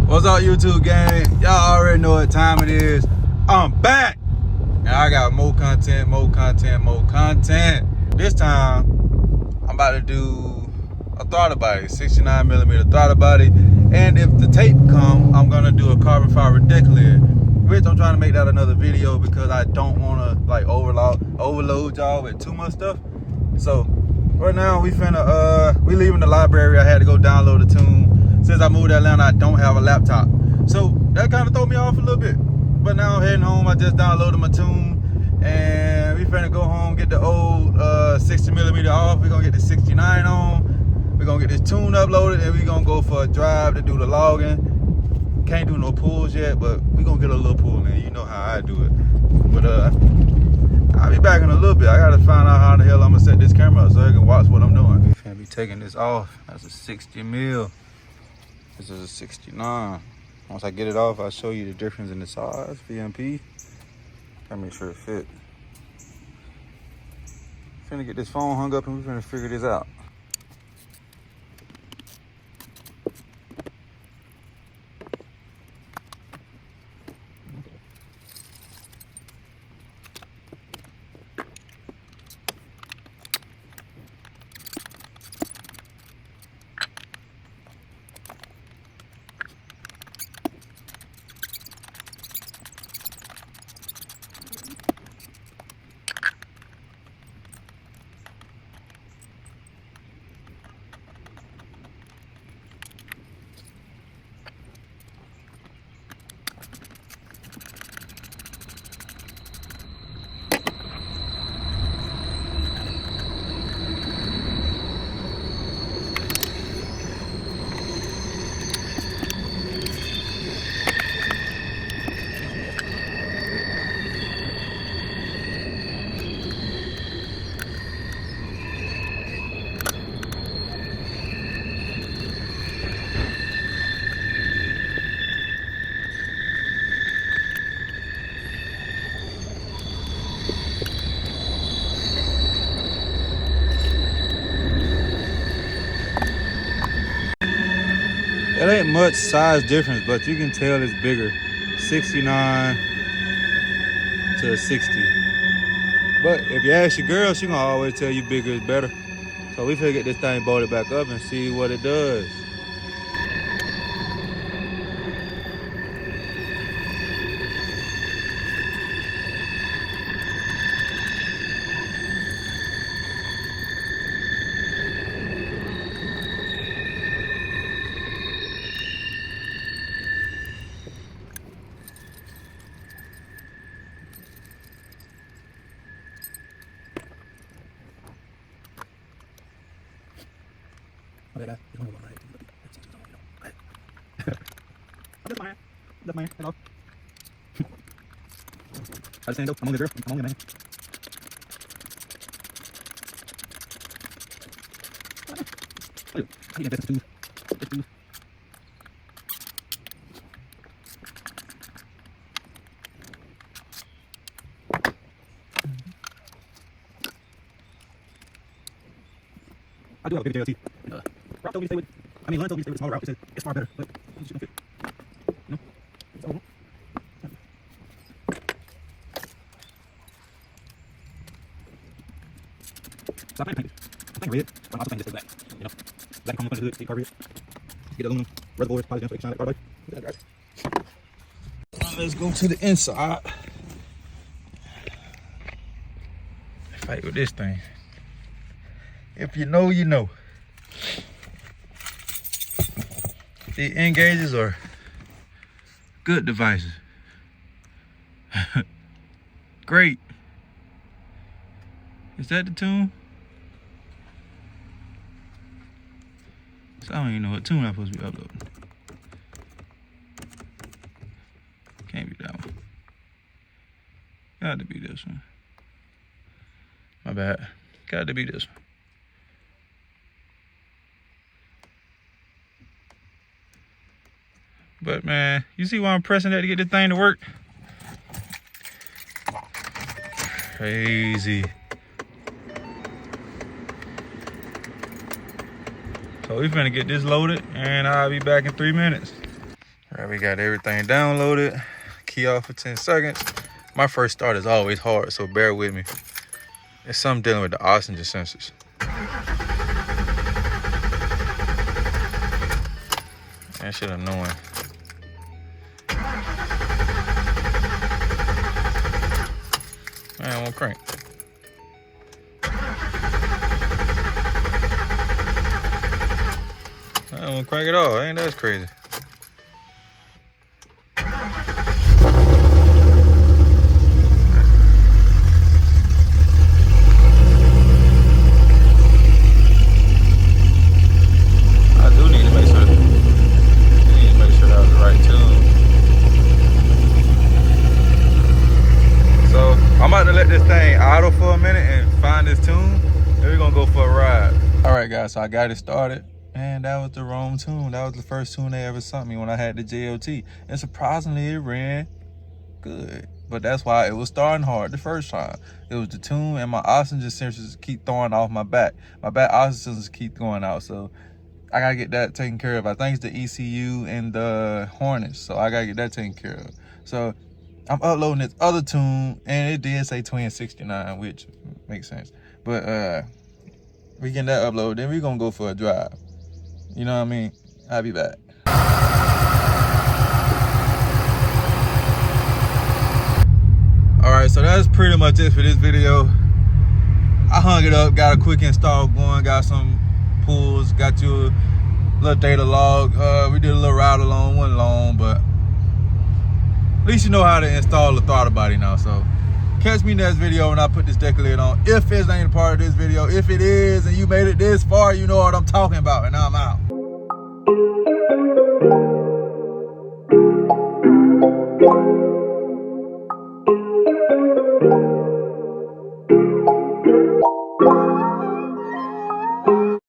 What's up, YouTube gang? Y'all already know what time it is. I'm back. And I got more content. This time, I'm about to do a throttle body, 69mm throttle body. And if the tape come, I'm gonna do a carbon fiber deck lid. Which I'm trying to make that another video because I don't wanna like overload y'all with too much stuff. So right now we leaving the library. I had to go download the tune. Since I moved to Atlanta, I don't have a laptop. So that kind of threw me off a little bit. But now I'm heading home. I just downloaded my tune. And we finna go home, get the old 60mm off. We're gonna get the 69 on. We're gonna get this tune uploaded and we're gonna go for a drive to do the logging. Can't do no pulls yet, but we're gonna get a little pull in. You know how I do it. But I'll be back in a little bit. I gotta find out how the hell I'm gonna set this camera up so I can watch what I'm doing. We're finna be taking this off. That's a 60mm. This is a 69. Once I get it off, I'll show you the difference in the size, VMP. Gotta make sure it fit. Finna get this phone hung up and we're finna figure this out. It ain't much size difference, but you can tell it's bigger. 69 to a 60. But if you ask your girl, she gonna always tell you bigger is better. So we finna get this thing bolted back up and see what it does. Okay, guys. That's mine. Hello. I just saying, I'm on the girl. I'm on the man. How do you invest in two? I do have a big JLT. Route told me to stay with, Lund told me to stay with the smaller route. He said it's far better, but it's just gonna fit. You know? So, I plan to paint it. I'm painting red, but I'm also painting this black. You know? Black on the hood, state carburetor. Get the aluminum reservoirs, probably just so they can shine like carbide. Let's go to the inside. Fight with this thing. If you know, you know. The N-gauges are good devices. Great. Is that the tune? So I don't even know what tune I'm supposed to be uploading. Can't be that one. Got to be this one. My bad. Got to be this one. But man, you see why I'm pressing that to get this thing to work? Crazy. So we finna get this loaded and I'll be back in 3 minutes. Alright, we got everything downloaded. Key off for 10 seconds. My first start is always hard, so bear with me. It's something dealing with the oxygen sensors. That shit annoying. Man, I won't crank. I won't crank at all. Ain't that crazy? Let this thing idle for a minute and find this tune. Then we're gonna go for a ride. All right, guys, so I got it started, and that was the wrong tune. That was the first tune they ever sent me when I had the JLT, and surprisingly it ran good. But that's why it was starting hard the first time. It was the tune, and my oxygen sensors keep throwing off my back. My back oxygen sensors keep going out, so I gotta get that taken care of. I think it's the ECU and the Hornets, so I gotta get that taken care of. So I'm uploading this other tune, and it did say Twin 69, which makes sense. But we getting that uploaded, then we gonna go for a drive. You know what I mean? I'll be back. All right, so that's pretty much it for this video. I hung it up, got a quick install going, got some pulls, got you a little data log. We did a little ride along, wasn't long, but at least you know how to install the throttle body now. So catch me next video when I put this deck lid on. If it ain't a part of this video, if it is and you made it this far, you know what I'm talking about, and I'm out.